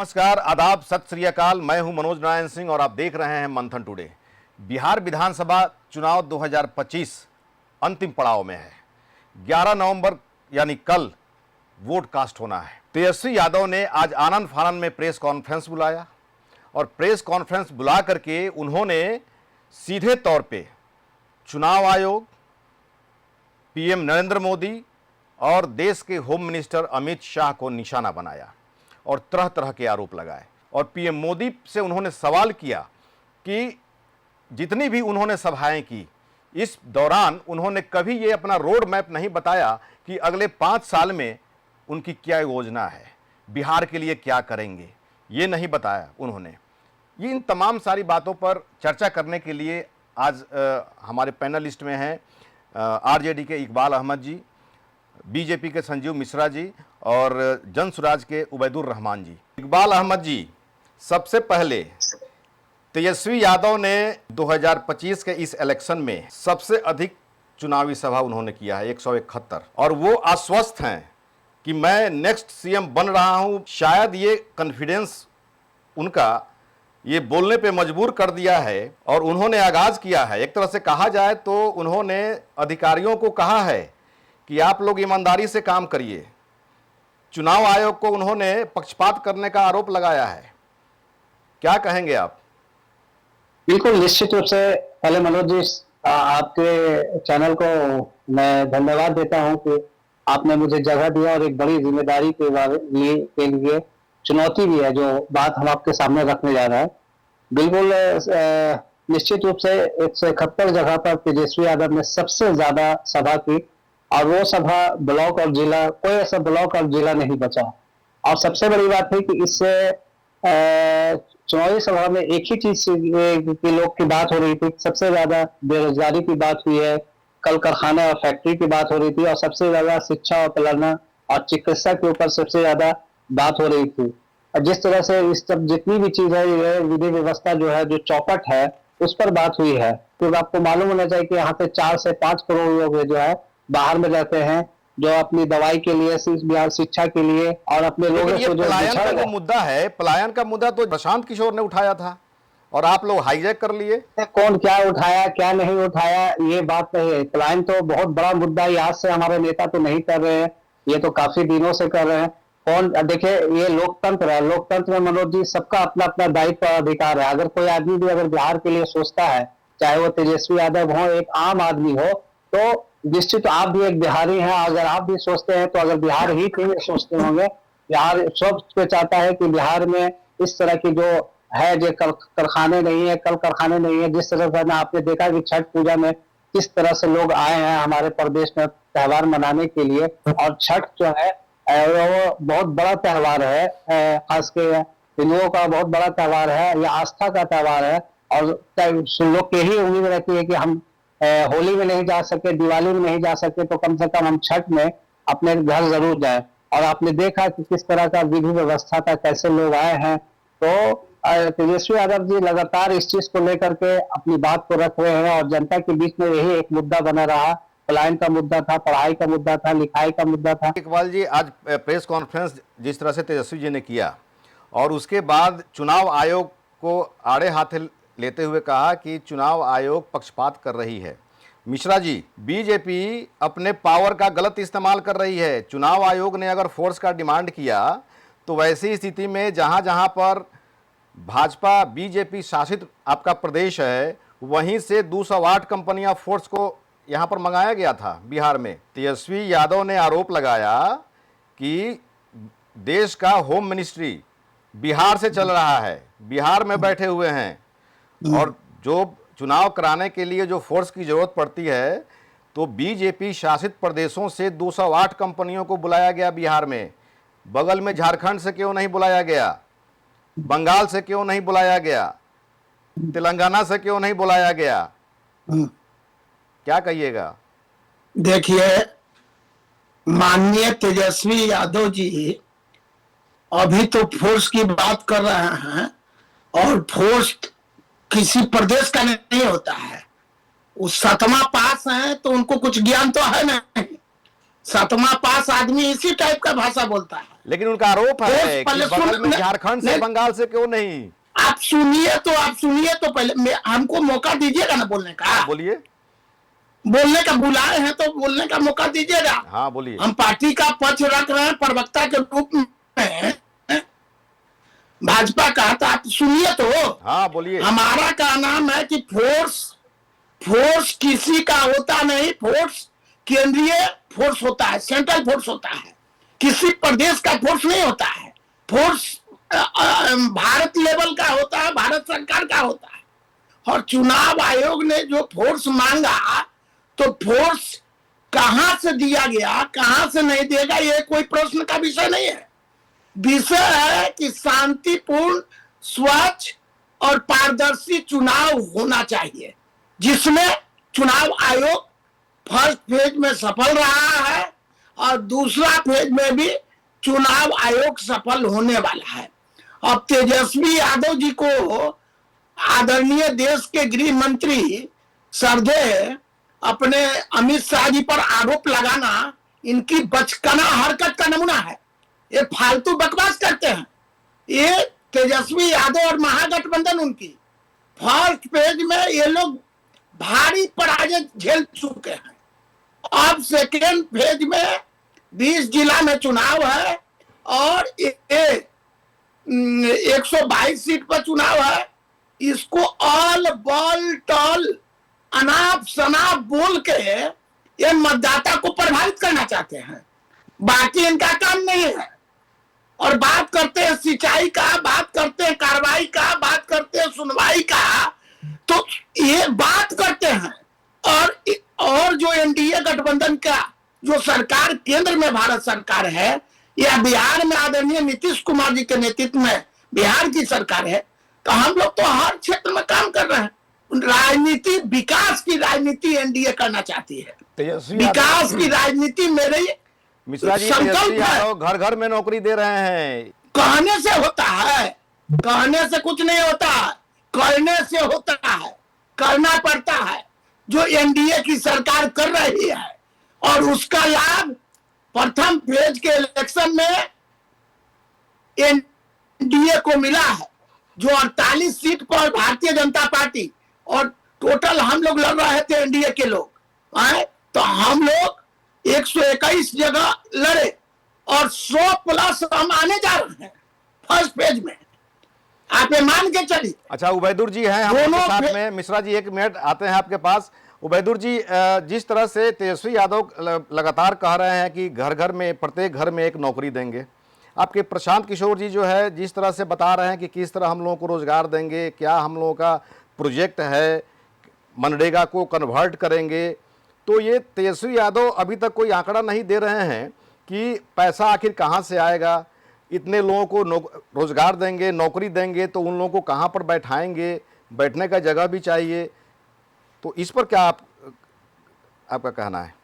नमस्कार, आदाब, सत श्री अकाल। मैं हूं मनोज नारायण सिंह और आप देख रहे हैं मंथन टुडे। बिहार विधानसभा चुनाव 2025 अंतिम पड़ाव में है। 11 नवंबर यानी कल वोट कास्ट होना है। तेजस्वी यादव ने आज आनंद फानन में प्रेस कॉन्फ्रेंस बुलाया और प्रेस कॉन्फ्रेंस बुला करके उन्होंने सीधे तौर पे चुनाव आयोग, पीएम नरेंद्र मोदी और देश के होम मिनिस्टर अमित शाह को निशाना बनाया और तरह तरह के आरोप लगाए। और पीएम मोदी से उन्होंने सवाल किया कि जितनी भी उन्होंने सभाएं की, इस दौरान उन्होंने कभी ये अपना रोड मैप नहीं बताया कि अगले 5 साल में उनकी क्या योजना है, बिहार के लिए क्या करेंगे, ये नहीं बताया उन्होंने। ये इन तमाम सारी बातों पर चर्चा करने के लिए आज हमारे पैनलिस्ट में हैं आरजेडी के इकबाल अहमद जी, बीजेपी के संजीव मिश्रा जी और जन सुराज के उबैदुर रहमान जी। इकबाल अहमद जी, सबसे पहले तेजस्वी यादव ने 2025 के इस इलेक्शन में सबसे अधिक चुनावी सभा उन्होंने किया है, 171, और वो आश्वस्त हैं कि मैं नेक्स्ट सीएम बन रहा हूं। शायद ये कॉन्फिडेंस उनका ये बोलने पे मजबूर कर दिया है और उन्होंने आगाज किया है। एक तरह से कहा जाए तो उन्होंने अधिकारियों को कहा है कि आप लोग ईमानदारी से काम करिए। चुनाव आयोग को उन्होंने पक्षपात करने का आरोप लगाया है। क्या कहेंगे आप? बिल्कुल, निश्चित रूप से पहले मनोज जी आपके चैनल को मैं धन्यवाद देता हूं कि आपने मुझे जगह दिया और एक बड़ी जिम्मेदारी के लिए चुनौती भी है जो बात हम आपके सामने रखने जा रहे हैं। बिल्कुल, निश्चित रूप से 171 जगह पर तेजस्वी यादव ने सबसे ज्यादा सभा की और वो सभा ब्लॉक और जिला, कोई ऐसा ब्लॉक और जिला नहीं बचा। और सबसे बड़ी बात है कि इससे चुनावी सभा में एक ही चीज के लोग की बात हो रही थी। सबसे ज्यादा बेरोजगारी की बात हुई है, कल कारखाना और फैक्ट्री की बात हो रही थी और सबसे ज्यादा शिक्षा और प्रेरणा और चिकित्सा के ऊपर सबसे ज्यादा बात हो रही थी। और जिस तरह से इस सब जितनी भी चीज है, ये विधि व्यवस्था जो है, जो चौपट है, उस पर बात हुई है। तो आपको मालूम होना चाहिए कि यहाँ पे 4 से 5 करोड़ लोग जो है बाहर में रहते हैं, जो अपनी दवाई के लिए, बिहार शिक्षा के लिए और अपने लोगों को जो पलायन का जो मुद्दा है, पलायन का मुद्दा तो प्रशांत किशोर ने उठाया था और आप लोग हाईजैक कर लिए। कौन क्या उठाया क्या नहीं उठाया ये बात नहीं है। पलायन तो बहुत बड़ा मुद्दा है, आज से हमारे नेता तो नहीं कर रहे हैं, ये तो काफी दिनों से कर रहे हैं। कौन, देखिए ये लोकतंत्र है, लोकतंत्र में मनोज जी सबका अपना अपना दायित्व और अधिकार है। अगर कोई आदमी भी अगर बिहार के लिए सोचता है, चाहे वो तेजस्वी यादव हो, एक आम आदमी हो, तो निश्चित आप भी एक बिहारी हैं। अगर आप भी सोचते हैं तो अगर बिहार ही के लिए सोचते होंगे, बिहार सब चाहता है कि बिहार में इस तरह की जो है, जो कारखाने नहीं है, कल कारखाने नहीं है। जिस तरह से आपने देखा कि छठ पूजा में किस तरह से लोग आए हैं हमारे प्रदेश में त्योहार मनाने के लिए, और छठ जो है वो बहुत बड़ा त्योहार है, खास के हिंदुओं का बहुत बड़ा त्योहार है, यह आस्था का त्योहार है। और लोग की यही उम्मीद रहती है कि हम होली में नहीं जा सके, दिवाली में नहीं जा सके, तो कम से कम हम छठ में अपने घर जरूर जाएं। और आपने देखा कि किस तरह का विधि व्यवस्था था, कैसे लोग आए हैं। तो तेजस्वी यादव जी लगातार इस चीज को लेकर के अपनी बात को रख रहे हैं और जनता के बीच में यही एक मुद्दा बना रहा। पलायन का मुद्दा था, पढ़ाई का मुद्दा था, लिखाई का मुद्दा था। इकबाल जी, आज प्रेस कॉन्फ्रेंस जिस तरह से तेजस्वी जी ने किया और उसके बाद चुनाव आयोग को आड़े हाथ लेते हुए कहा कि चुनाव आयोग पक्षपात कर रही है। मिश्रा जी, बीजेपी अपने पावर का गलत इस्तेमाल कर रही है। चुनाव आयोग ने अगर फोर्स का डिमांड किया तो वैसी स्थिति में जहां जहां पर भाजपा बीजेपी शासित आपका प्रदेश है, वहीं से 208 कंपनियां फोर्स को यहां पर मंगाया गया था बिहार में। तेजस्वी यादव ने आरोप लगाया कि देश का होम मिनिस्ट्री बिहार से चल रहा है, बिहार में बैठे हुए हैं, और जो चुनाव कराने के लिए जो फोर्स की जरूरत पड़ती है तो बीजेपी शासित प्रदेशों से 208 कंपनियों को बुलाया गया बिहार में। बगल में झारखंड से क्यों नहीं बुलाया गया, बंगाल से क्यों नहीं बुलाया गया, तेलंगाना से क्यों नहीं बुलाया गया? क्या कहिएगा? देखिए, माननीय तेजस्वी यादव जी अभी तो फोर्स की बात कर रहे हैं और फोर्स किसी प्रदेश का नहीं होता है। उस 7वां पास है तो उनको कुछ ज्ञान तो है नहीं। 7वां पास आदमी इसी टाइप का भाषा बोलता है। लेकिन उनका आरोप है कि पहले बगल में सुन- झारखंड से, नहीं- बंगाल से क्यों नहीं। आप सुनिए तो पहले हमको मौका दीजिएगा ना बोलने का। बोलिए। बोलने का बुलाए हैं तो बोलने का मौका दीजिएगा। हाँ बोलिए। हम पार्टी का पक्ष रख रहे हैं प्रवक्ता के रूप में भाजपा का, तो आप सुनिए तो। हाँ बोलिए। हमारा का नाम है कि फोर्स किसी का होता नहीं, फोर्स केंद्रीय फोर्स होता है, सेंट्रल फोर्स होता है, किसी प्रदेश का फोर्स नहीं होता है। फोर्स भारत लेवल का होता है, भारत सरकार का होता है। और चुनाव आयोग ने जो फोर्स मांगा, तो फोर्स कहां से दिया गया, कहां से नहीं देगा, ये कोई प्रश्न का विषय नहीं है। विषय है कि शांतिपूर्ण, स्वच्छ और पारदर्शी चुनाव होना चाहिए, जिसमें चुनाव आयोग फर्स्ट फेज में सफल रहा है और दूसरा फेज में भी चुनाव आयोग सफल होने वाला है। अब तेजस्वी यादव जी को आदरणीय देश के गृह मंत्री श्रद्धेय अपने अमित शाह जी पर आरोप लगाना इनकी बचकाना हरकत का नमूना है। ये फालतू बकवास करते हैं। ये तेजस्वी यादव और महागठबंधन उनकी फर्स्ट पेज में ये लोग भारी पराजय झेल चुके हैं। अब सेकेंड फेज में 20 जिला में चुनाव है और 122 सीट पर चुनाव है। इसको ऑल बॉल टॉल अनाप शनाप बोल के ये मतदाता को प्रभावित करना चाहते हैं, बाकी इनका काम नहीं है। और बात करते हैं सिंचाई का, बात करते हैं कार्रवाई का, बात करते हैं सुनवाई का, तो ये बात करते हैं। और जो एनडीए गठबंधन का जो सरकार केंद्र में भारत सरकार है या बिहार में आदरणीय नीतीश कुमार जी के नेतृत्व में बिहार की सरकार है, तो हम लोग तो हर क्षेत्र में काम कर रहे हैं। राजनीति, विकास की राजनीति एनडीए करना चाहती है। विकास की राजनीति मेरे मिश्रा जी, तेजस्वी यादव घर घर में नौकरी दे रहे हैं। कहने से होता है, कहने से कुछ नहीं होता, करने से होता है, करना पड़ता है। जो एनडीए की सरकार कर रही है और उसका लाभ प्रथम फेज के इलेक्शन में एनडीए को मिला है। जो 48 सीट पर भारतीय जनता पार्टी और टोटल हम लोग लड़ रहे थे एनडीए के लोग आए, तो हम लोग 121 जगह लड़े और 100 प्लस हम आने जा रहे हैं फर्स्ट पेज में। आप ये मान के चलिए। अच्छा, उबैदुर जी हैं हमारे साथ में। मिश्रा जी 1 मिनट आते हैं आपके पास। उबैदुर जी, जिस तरह से तेजस्वी यादव लगातार कह रहे हैं कि घर घर में, प्रत्येक घर में एक नौकरी देंगे, आपके प्रशांत किशोर जी जो है जिस तरह से बता रहे हैं कि किस तरह हम लोगों को रोजगार देंगे, क्या हम लोगों का प्रोजेक्ट है, मनरेगा को कन्वर्ट करेंगे, तो ये तेजस्वी यादव अभी तक कोई आंकड़ा नहीं दे रहे हैं कि पैसा आखिर कहाँ से आएगा। इतने लोगों को रोजगार देंगे, नौकरी देंगे, तो उन लोगों को कहाँ पर बैठाएंगे, बैठने का जगह भी चाहिए। तो इस पर क्या आपका कहना है?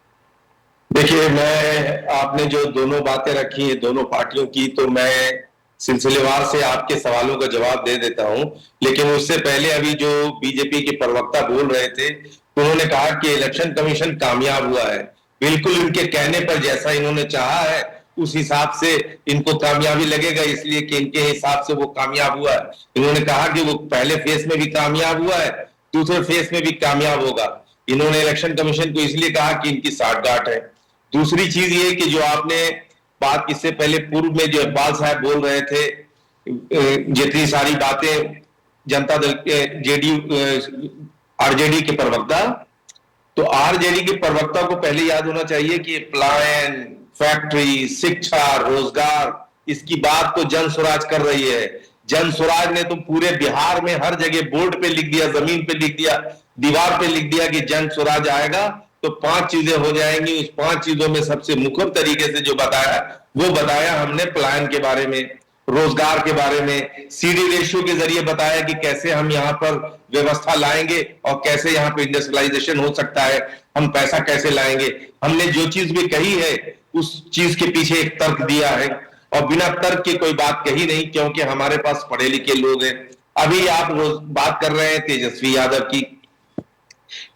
देखिए, मैं आपने जो दोनों बातें रखी हैं दोनों पार्टियों की, तो मैं सिलसिलेवार से आपके सवालों का जवाब दे देता हूं। लेकिन उससे पहले अभी जो बीजेपी के प्रवक्ता बोल रहे थे, तो उन्होंने कहा कि इलेक्शन कमीशन कामयाब हुआ है। बिल्कुल इनके कहने पर जैसा इन्होंने चाहा है उस हिसाब से इनको कामयाबी लगेगा, इसलिए कि इनके हिसाब से वो कामयाब हुआ है। इन्होंने कहा कि वो पहले फेज में भी कामयाब हुआ है, दूसरे फेज में भी कामयाब होगा। इन्होंने इलेक्शन कमीशन को इसलिए कहा कि इनकी साठगांठ है। दूसरी चीज ये कि जो आपने बात इससे पहले पूर्व में जो इकबाल साहब बोल रहे थे, जितनी सारी बातें जनता दल के जेडीयू आरजेडी के प्रवक्ता, तो आरजेडी के प्रवक्ता को पहले याद होना चाहिए कि प्लान, फैक्ट्री, शिक्षा, रोजगार, इसकी बात तो जन स्वराज कर रही है। जन स्वराज ने तो पूरे बिहार में हर जगह बोर्ड पे लिख दिया, जमीन पे लिख दिया, दीवार पे लिख दिया कि जन स्वराज आएगा तो 5 चीजें हो जाएंगी। उस 5 चीजों में सबसे मुखर तरीके से जो बताया वो बताया हमने प्लान के बारे में, रोजगार के बारे में, सीडी रेशियो के जरिए बताया कि कैसे हम यहाँ पर व्यवस्था लाएंगे और कैसे यहाँ पे इंडस्ट्रियलाइजेशन हो सकता है, हम पैसा कैसे लाएंगे। हमने जो चीज भी कही है उस चीज के पीछे एक तर्क दिया है और बिना तर्क के कोई बात कही नहीं, क्योंकि हमारे पास पढ़े लिखे लोग हैं। अभी आप रोज बात कर रहे हैं तेजस्वी यादव की,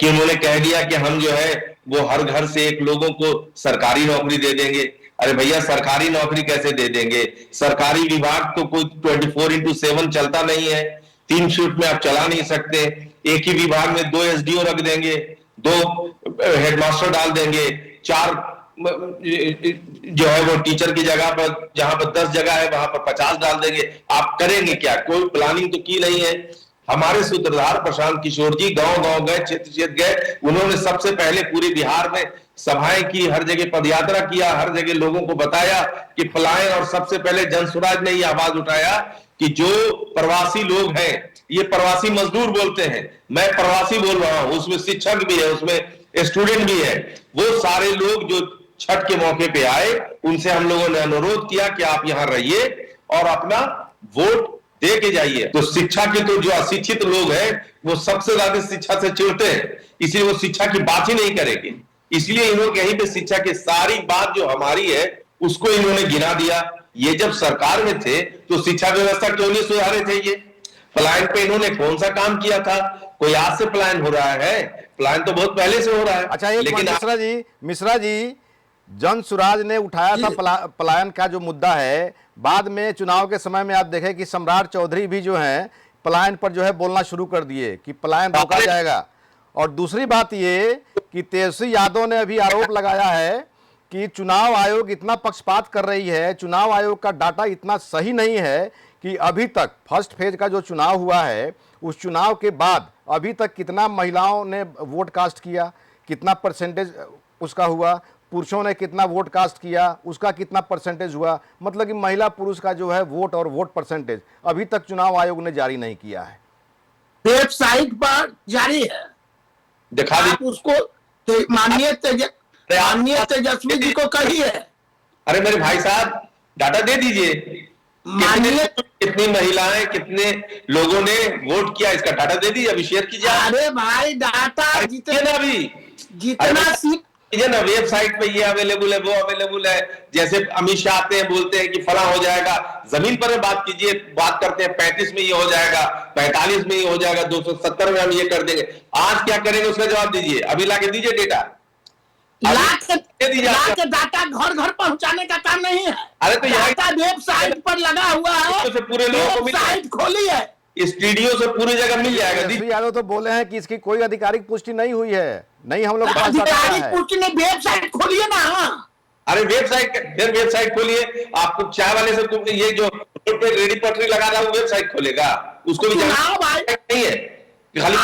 कि उन्होंने कह दिया कि हम जो है वो हर घर से एक लोगों को सरकारी नौकरी दे देंगे। अरे भैया, सरकारी नौकरी कैसे दे देंगे? सरकारी विभाग तो कोई 24x7 चलता नहीं है, 3 शिफ्ट में आप चला नहीं सकते। एक ही विभाग में 2 एसडीओ रख देंगे, 2 हेडमास्टर डाल देंगे, 4 जो है वो टीचर की जगह पर, जहां पर 10 जगह है वहां पर 50 डाल देंगे। आप करेंगे क्या? कोई प्लानिंग तो की नहीं है। हमारे सूत्रधार प्रशांत किशोर जी गांव गांव गए, क्षेत्र क्षेत्र गए, उन्होंने सबसे पहले पूरे बिहार में सभाएं की, हर जगह पदयात्रा किया, हर जगह लोगों को बताया कि पलायन, और सबसे पहले जनसुराज ने ये आवाज उठाया कि जो प्रवासी लोग हैं, ये प्रवासी मजदूर बोलते हैं, मैं प्रवासी बोल रहा हूं, उसमें शिक्षक भी है, उसमें स्टूडेंट भी है, वो सारे लोग जो छठ के मौके पे आए, उनसे हम लोगों ने अनुरोध किया कि आप यहां रहिए और अपना वोट दे के जाइए। तो शिक्षा के तो जो अशिक्षित लोग हैं वो सबसे ज्यादा शिक्षा से चिढ़ते हैं, इसलिए वो शिक्षा की बात ही नहीं करेंगे। इसलिए इन्होंने यहीं पे शिक्षा की सारी बात जो हमारी है उसको इन्होंने गिना दिया। ये जब सरकार में थे तो शिक्षा व्यवस्था क्यों नहीं सुधारे थे? ये पलायन पे इन्होंने कौन सा काम किया था? कोई आज से पलायन हो रहा है? पलायन तो बहुत पहले से हो रहा है। अच्छा, एक मिनट मिश्रा जी, जनसुराज ने उठाया था पलायन का जो मुद्दा है, बाद में चुनाव के समय में आप देखें कि सम्राट चौधरी भी जो है पलायन पर जो है बोलना शुरू कर दिए कि पलायन रोका जाएगा। और दूसरी बात ये कि तेजस्वी यादव ने अभी आरोप लगाया है कि चुनाव आयोग इतना पक्षपात कर रही है, चुनाव आयोग का डाटा इतना सही नहीं है कि अभी तक फर्स्ट फेज का जो चुनाव हुआ है उस चुनाव के बाद अभी तक कितना महिलाओं ने वोट कास्ट किया, कितना परसेंटेज उसका हुआ, पुरुषों ने कितना वोट कास्ट किया, उसका कितना परसेंटेज हुआ। मतलब कि महिला पुरुष का जो है वोट और वोट परसेंटेज अभी तक चुनाव आयोग ने जारी नहीं किया है। वेबसाइट पर जारी है, दिखा दी उसको। माननीय तेजस्वी जी को कहिए। अरे मेरे भाई साहब, डाटा दे दीजिए, कितनी महिलाएं, कितने लोगों ने वोट किया, इसका डाटा दे दीजिए, अभी शेयर कीजिए। अरे भाई, डाटा जितना सीट ना वेबसाइट पे ये अवेलेबल है, वो अवेलेबल है। जैसे अमित शाह आते हैं, बोलते हैं कि फला हो जाएगा, जमीन पर बात कीजिए, बात करते हैं 35 में ये हो जाएगा, 45 में ये हो जाएगा, 270 में हम ये कर देंगे। आज क्या करेंगे उसका जवाब दीजिए, अभी लाके दीजिए डेटा। डाटा घर घर पहुंचाने का काम नहीं है। अरे तो डाटा वेबसाइट पर लगा हुआ है, तो पूरे लोगों को वेबसाइट खोली है, स्टूडियो से पूरी जगह मिल जाएगा। तेजस्वी यादव तो बोले हैं कि इसकी कोई आधिकारिक पुष्टि नहीं हुई है, नहीं हम लोग आधिकारिक पुष्टि ने वेबसाइट खोलिए ना। अरे फिर वेबसाइट खोलिए। आपको चाय वाले से ये जो रोड पे रेडी पटरी लगा रहा है वो वेबसाइट खोलेगा, उसको भी नहीं है खाली।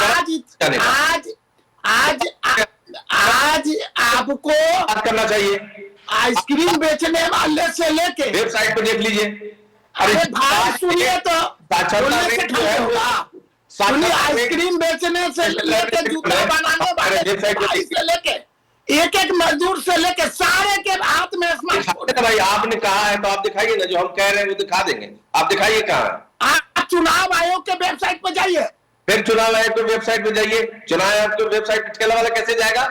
आज आपको बात करना चाहिए। आइसक्रीम बेचने वाले से लेके वेबसाइट पर देख लीजिए। अरे भाई सुनिए तो, सुनिए, आइसक्रीम बेचने से लेके जूता बनाने वाले से लेके एक एक मजदूर से लेके सारे के हाथ में स्मार्टफोन। भाई आपने कहा है तो आप दिखाइए ना, जो हम कह रहे हैं वो दिखा देंगे। आप दिखाइए कहाँ है। आप चुनाव आयोग के वेबसाइट पर जाइए, फिर चुनाव आयोग के वेबसाइट पर जाइए। चुनाव आयोग के वेबसाइट पर ठेला वाला कैसे जाएगा?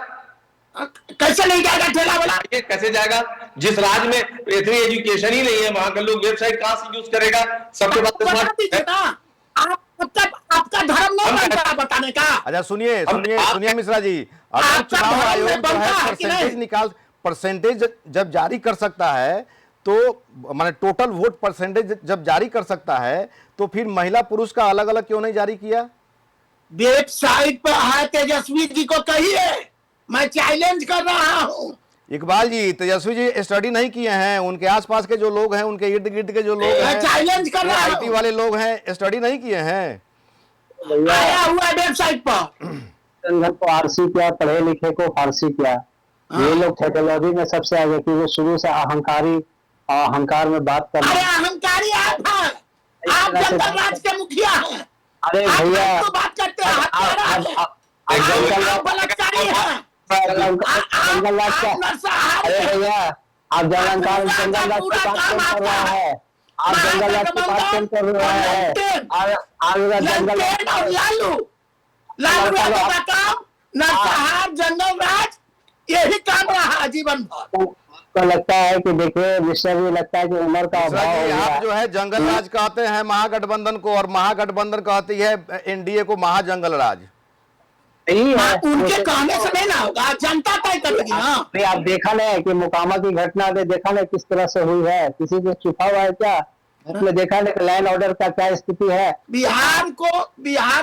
कैसे नहीं जाएगा ठेला वाला? कैसे जाएगा? जिस राज्य में इतनी एजुकेशन ही नहीं है वहां का लोग वेबसाइट कहां से यूज करेगा? सबके पास आपका धर्म नहीं बनता बताने का। अच्छा सुनिए मिश्रा जी, अगर चुनाव आयोग जो है परसेंटेज जब जारी कर सकता है, तो माने टोटल वोट परसेंटेज जब जारी कर सकता है, तो फिर महिला पुरुष का अलग अलग क्यों नहीं जारी किया? वेबसाइट पर है, तेजस्वी जी को कहिए, मैं चैलेंज कर रहा हूं। इकबाल जी, तेजस्वी जी स्टडी नहीं किए हैं, उनके आसपास के जो लोग हैं, उनके इर्द गिर्द के जो लोग हैं, चैलेंज कर रहा हूं, आईटी वाले लोग हैं, स्टडी नहीं किए हैं। आया हुआ वेबसाइट पर को आरसी किया, पढ़े लिखे को फारसी किया। ये लोग टेक्नोलॉजी में सबसे आगे, क्योंकि शुरू से अहंकार में बात कर। अरे अहंकारी आप हैं, आप जनता राज के मुखिया हैं। अरे भैया तो बात करते हैं, जंगल राज का, अरे भैया आप जंगल राज की बात कर रहा है, आप जंगल राज की बात कर रहा है, जंगल लालू का काम नरसंहार, जंगल राज, यही काम रहा जीवन भर। तो लगता है कि देखिए मिश्रा जी, लगता है कि उम्र का अभाव हो गया। आप जो है जंगल राज कहते हैं महागठबंधन को, और महागठबंधन कहती है एनडीए को महाजंगल राज। यही है उनके कहने से नहीं ना होगा, जनता तय करेगी ना। नहीं, आप देखा नहीं कि मोकामा की घटना में देखा नहीं किस तरह से हुई है, किसी को छुपा हुआ है क्या? आपने देखा नहीं लैंड ऑर्डर का क्या स्थिति है? बिहार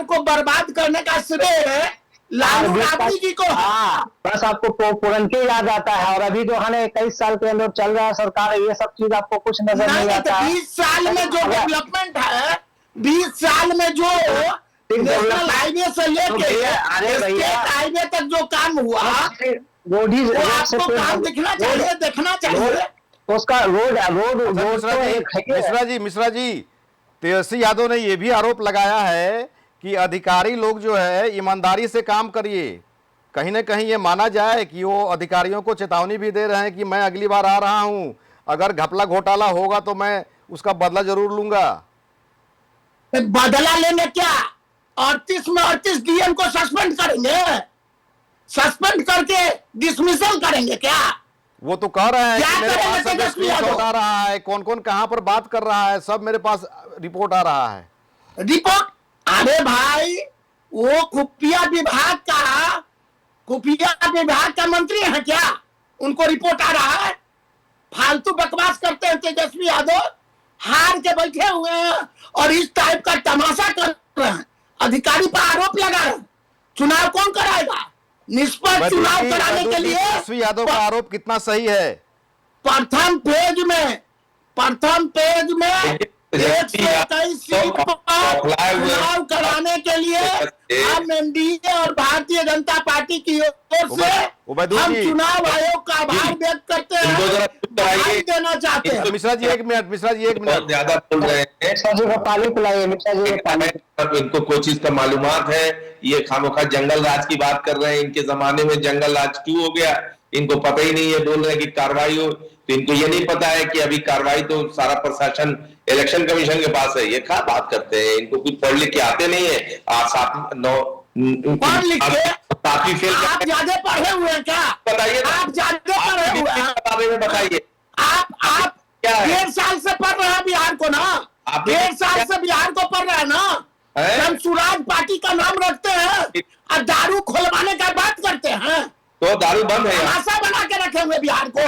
को बर्बाद करने का श्रेय लालू राबड़ी जी को। हाँ, बस आपको पुरनके याद आता है, और अभी जो है 21 साल के अंदर चल रहा है सरकार, ये सब चीज आपको कुछ नजर नहीं आता है। 20 साल में जो डेवलपमेंट है, 20 साल में जो नेशनल हाईवे से लेके स्टेट हाईवे तक जो काम हुआ, वो आपको काम दिखना चाहिए, देखना चाहिए। उसका रोड मिश्रा जी, तेजस्वी यादव ने यह भी आरोप लगाया है कि अधिकारी लोग जो है ईमानदारी से काम करिए। कहीं ना कहीं ये माना जाए कि वो अधिकारियों को चेतावनी भी दे रहे हैं कि मैं अगली बार आ रहा हूं, अगर घपला घोटाला होगा तो मैं उसका बदला जरूर लूंगा। बदला लेंगे क्या? 38 में 38 डीएम को सस्पेंड करेंगे, सस्पेंड करके डिसमिसल करेंगे क्या? वो तो कह रहे हैं कि मेरे पास सब तेजस्वी यादव रिपोर्ट आ रहा है, कौन कौन कहां पर बात कर रहा है, सब मेरे पास रिपोर्ट आ रहा है। रिपोर्ट? अरे भाई, वो खुफिया विभाग का मंत्री है क्या? उनको रिपोर्ट आ रहा है? फालतू बकवास करते हैं तेजस्वी यादव, हार के बैठे हुए हैं और इस टाइप का तमाशा कर रहे हैं, अधिकारी पर आरोप लगा रहे हैं। चुनाव कौन कराएगा? निष्पक्ष चुनाव कराने के लिए तेजस्वी यादव का आरोप कितना सही है? प्रथम पेज में 121 सीट पर चुनाव कराने के लिए हम एनडीए और भारतीय जनता पार्टी की ओर से हम चुनाव आयोग का आभार व्यक्त करते हैं, बधाई देना चाहते हैं। मिश्रा जी एक मिनट ज्यादा बोल रहे हैं, पानी पिलाइए मिश्रा जी को पानी। इनको कोई चीज का मालूमात है, ये खामोखा जंगल राज की बात कर रहे हैं। इनके जमाने में जंगल राज क्यों हो गया इनको पता ही नहीं है। बोल रहे हैं कि कार्रवाई हो, तो इनको ये नहीं पता है कि अभी कार्रवाई तो सारा प्रशासन इलेक्शन कमीशन के पास है। ये क्या बात करते हैं, इनको कुछ पढ़ लिख के आते नहीं है। पढ़ लिख के काफी फेल आप ज्यादा पढ़े हुए हैं क्या? बताइए, आप ज्यादा पढ़े हुए हैं? बारे में बताइए। आप क्या है? 1.5 साल से पढ़ रहे हैं बिहार को ना, 1.5 साल से बिहार को पढ़ रहे हैं ना। हम स्वराज पार्टी का नाम रखते हैं और दारू खोलवाने का बात करते हैं, तो दारू बंद है, तमाशा बना के रखे हुए बिहार को।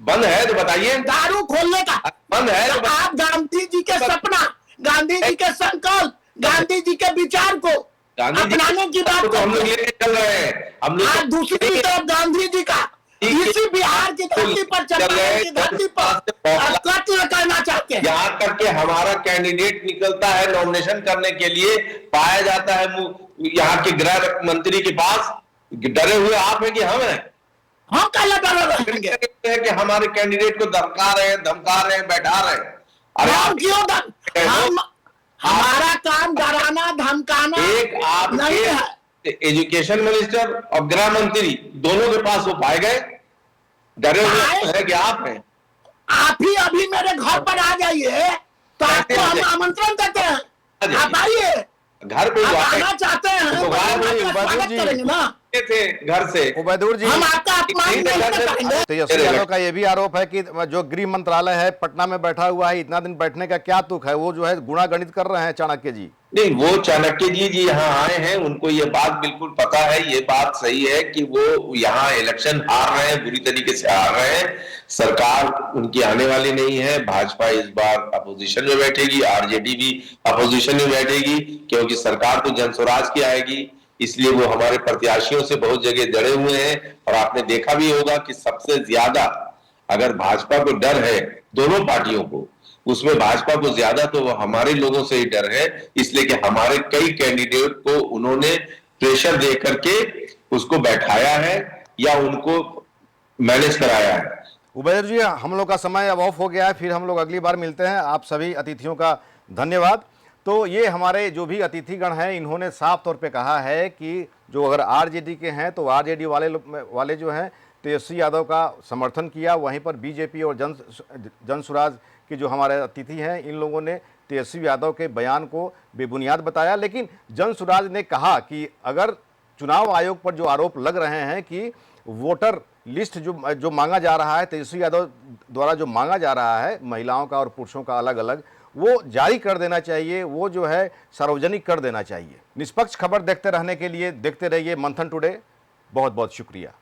बंद है तो बताइए। दारू खोलने का बंद है तो आप गांधी जी के सपना, गांधी जी के संकल्प, गांधी जी के विचार को अपनाने की बात तो हम लोग लेके चल रहे हैं। हम लोग आज दूसरी तरफ गांधी जी का इसी बिहार की धरती पर, चंपारण की धरती पर कत्ल करना चाहते हैं। यहाँ तक के हमारा कैंडिडेट निकलता है नॉमिनेशन करने के लिए, पाया जाता है यहाँ के गृह मंत्री के पास। डरे हुए आप हैं कि हम हैं? हम कल डरे रहेंगे कि हमारे कैंडिडेट को धमका रहे हैं, बैठा रहे हैं। अरे हम क्यों हमारा काम डराना धमकाना नहीं है। एजुकेशन मिनिस्टर और गृह मंत्री दोनों के पास वो पाए गए। डरे हुए हैं कि आप हैं? आप ही अभी मेरे घर पर आ जाइए तो आपको हम आमंत्रण देते हैं, आप आइए। घर पे आना चाहते हैं तो स्वागत करेंगे ना। थे घर से उबैदुर जी, हम आपका अपमान नहीं करेंगे। तेजस्वी यादव का यह भी आरोप है कि जो गृह मंत्रालय है पटना में बैठा हुआ है, इतना दिन बैठने का क्या तुक है? वो जो है गुणा गणित कर रहे हैं चाणक्य जी। नहीं, वो चाणक्य जी यहाँ आए हैं, उनको ये बात बिल्कुल पता है। ये बात सही है कि वो यहाँ इलेक्शन हार रहे हैं, बुरी तरीके से हार रहे हैं। सरकार उनकी आने वाली नहीं है। भाजपा इस बार अपोजिशन में बैठेगी, आरजेडी भी अपोजिशन में बैठेगी, क्योंकि सरकार तो जनस्वराज की आएगी। इसलिए वो हमारे प्रत्याशियों से बहुत जगह डरे हुए हैं। और आपने देखा भी होगा कि सबसे ज्यादा अगर भाजपा को डर है दोनों पार्टियों को, उसमें भाजपा को ज्यादा तो वो हमारे लोगों से ही डर है। इसलिए कि हमारे कई कैंडिडेट को उन्होंने प्रेशर दे करके उसको बैठाया है या उनको मैनेज कराया है। उबैर जी, हम लोग का समय अब ऑफ हो गया है, फिर हम लोग अगली बार मिलते हैं। आप सभी अतिथियों का धन्यवाद। तो ये हमारे जो भी अतिथिगण हैं, इन्होंने साफ तौर पे कहा है कि जो अगर आरजेडी के हैं तो आरजेडी वाले जो हैं तेजस्वी यादव का समर्थन किया, वहीं पर बीजेपी और जनसुराज के जो हमारे अतिथि हैं, इन लोगों ने तेजस्वी यादव के बयान को बेबुनियाद बताया। लेकिन जनसुराज ने कहा कि अगर चुनाव आयोग पर जो आरोप लग रहे हैं कि वोटर लिस्ट जो मांगा जा रहा है, तेजस्वी यादव द्वारा जो मांगा जा रहा है महिलाओं का और पुरुषों का अलग अलग, वो जारी कर देना चाहिए, वो जो है सार्वजनिक कर देना चाहिए। निष्पक्ष खबर देखते रहने के लिए देखते रहिए मंथन टुडे। बहुत बहुत शुक्रिया।